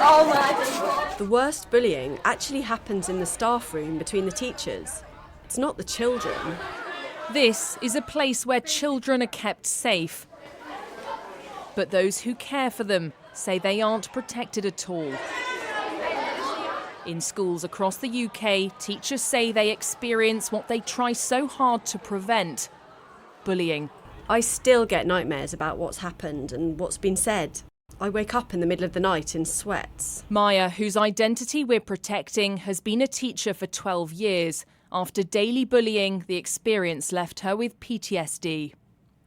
The worst bullying actually happens in the staff room between the teachers. It's not the children. This is a place where children are kept safe. But those who care for them say they aren't protected at all. In schools across the UK, teachers say they experience what they try so hard to prevent: bullying. I still get nightmares about what's happened and what's been said. I wake up in the middle of the night in sweats. Maya, whose identity we're protecting, has been a teacher for 12 years. After daily bullying, the experience left her with PTSD.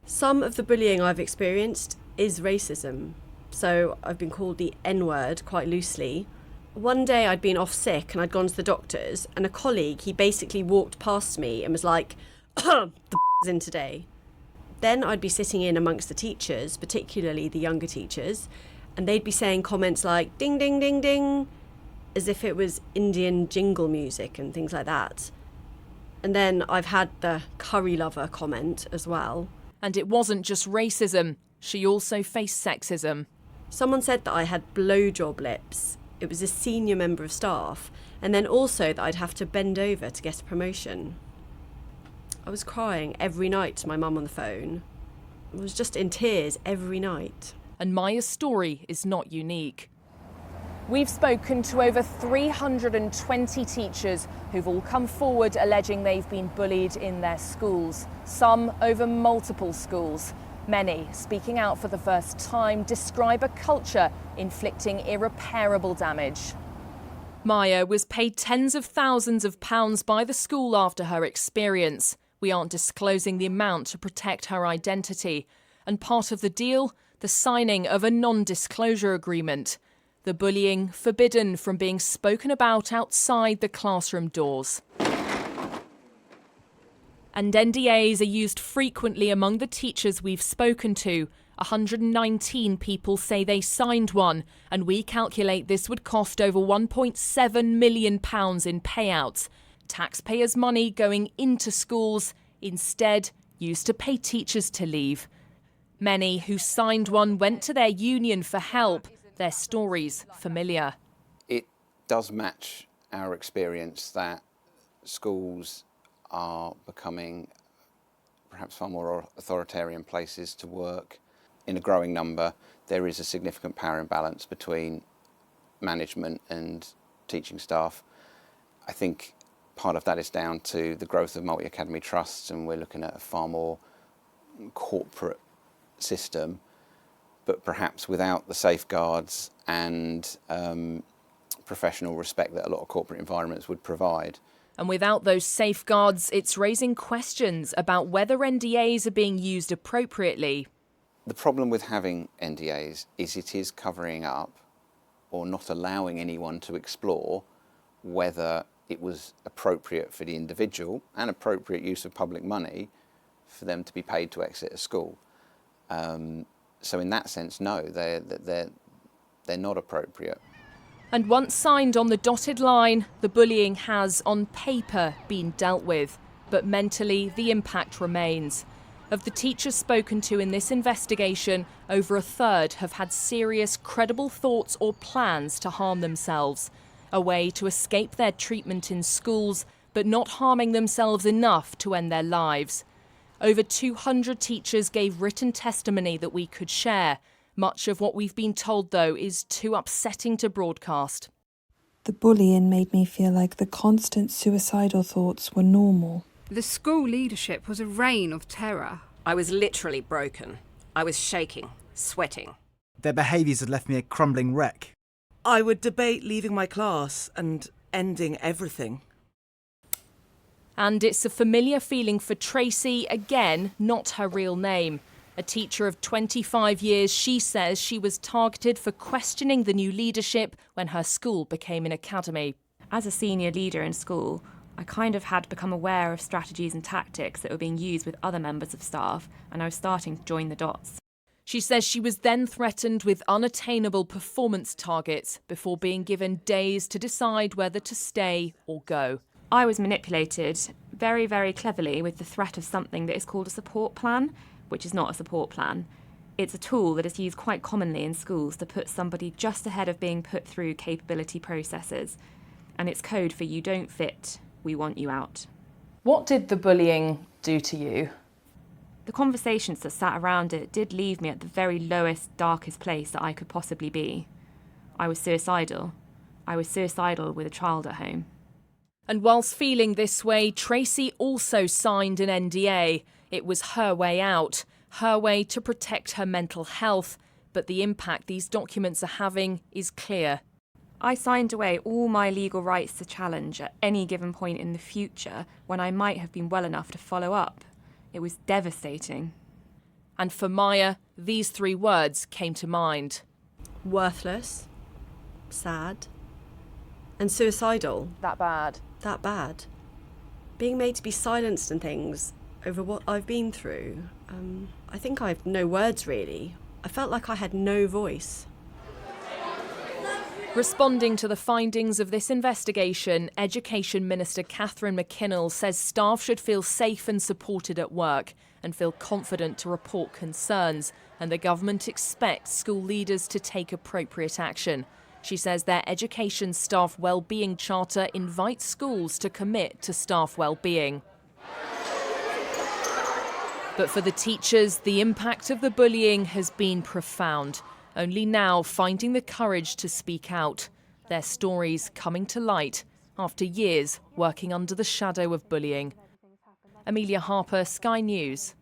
Some of the bullying I've experienced is racism. So I've been called the N-word quite loosely. One day I'd been off sick and I'd gone to the doctors, and a colleague, he basically walked past me and was like, "The is in today." Then I'd be sitting in amongst the teachers, particularly the younger teachers, and they'd be saying comments like ding, ding, ding, ding, as if it was Indian jingle music and things like that. And then I've had the curry lover comment as well. And it wasn't just racism. She also faced sexism. Someone said that I had blowjob lips. It was a senior member of staff. And then also that I'd have to bend over to get a promotion. I was crying every night to my mum on the phone. I was just in tears every night. And Maya's story is not unique. We've spoken to over 320 teachers who've all come forward alleging they've been bullied in their schools, some over multiple schools. Many, speaking out for the first time, describe a culture inflicting irreparable damage. Maya was paid tens of thousands of pounds by the school after her experience. We aren't disclosing the amount to protect her identity. And part of the deal, the signing of a non-disclosure agreement. The bullying forbidden from being spoken about outside the classroom doors. And NDAs are used frequently among the teachers we've spoken to. 119 people say they signed one, and we calculate this would cost over £1.7 million in payouts. Taxpayers' money going into schools, instead used to pay teachers to leave. Many who signed one went to their union for help. Their stories familiar. It does match our experience that schools are becoming perhaps far more authoritarian places to work. In a growing number, there is a significant power imbalance between management and teaching staff. I think part of that is down to the growth of multi-academy trusts, and we're looking at a far more corporate system, but perhaps without the safeguards and professional respect that a lot of corporate environments would provide. And without those safeguards, it's raising questions about whether NDAs are being used appropriately. The problem with having NDAs is it is covering up or not allowing anyone to explore whether it was appropriate for the individual and appropriate use of public money for them to be paid to exit a school. So in that sense, no, they're not appropriate. And once signed on the dotted line, the bullying has, on paper, been dealt with. But mentally, the impact remains. Of the teachers spoken to in this investigation, over a third have had serious, credible thoughts or plans to harm themselves. A way to escape their treatment in schools, but not harming themselves enough to end their lives. Over 200 teachers gave written testimony that we could share. Much of what we've been told, though, is too upsetting to broadcast. The bullying made me feel like the constant suicidal thoughts were normal. The school leadership was a reign of terror. I was literally broken. I was shaking, sweating. Their behaviours had left me a crumbling wreck. I would debate leaving my class and ending everything. And it's a familiar feeling for Tracy, again, not her real name. A teacher of 25 years, she says she was targeted for questioning the new leadership when her school became an academy. As a senior leader in school, I kind of had become aware of strategies and tactics that were being used with other members of staff, and I was starting to join the dots. She says she was then threatened with unattainable performance targets before being given days to decide whether to stay or go. I was manipulated very, very cleverly with the threat of something that is called a support plan, which is not a support plan. It's a tool that is used quite commonly in schools to put somebody just ahead of being put through capability processes. And it's code for you don't fit, we want you out. What did the bullying do to you? The conversations that sat around it did leave me at the very lowest, darkest place that I could possibly be. I was suicidal. I was suicidal with a child at home. And whilst feeling this way, Tracy also signed an NDA. It was her way out, her way to protect her mental health. But the impact these documents are having is clear. I signed away all my legal rights to challenge at any given point in the future when I might have been well enough to follow up. It was devastating. And for Maya, these 3 words came to mind. Worthless, sad, and suicidal. That bad. That bad. Being made to be silenced and things over what I've been through. I think I've no words really. I felt like I had no voice. Responding to the findings of this investigation, Education Minister Catherine McKinnell says staff should feel safe and supported at work and feel confident to report concerns, and the government expects school leaders to take appropriate action. She says their Education Staff Wellbeing Charter invites schools to commit to staff wellbeing. But for the teachers, the impact of the bullying has been profound. Only now finding the courage to speak out. Their stories coming to light after years working under the shadow of bullying. Amelia Harper, Sky News.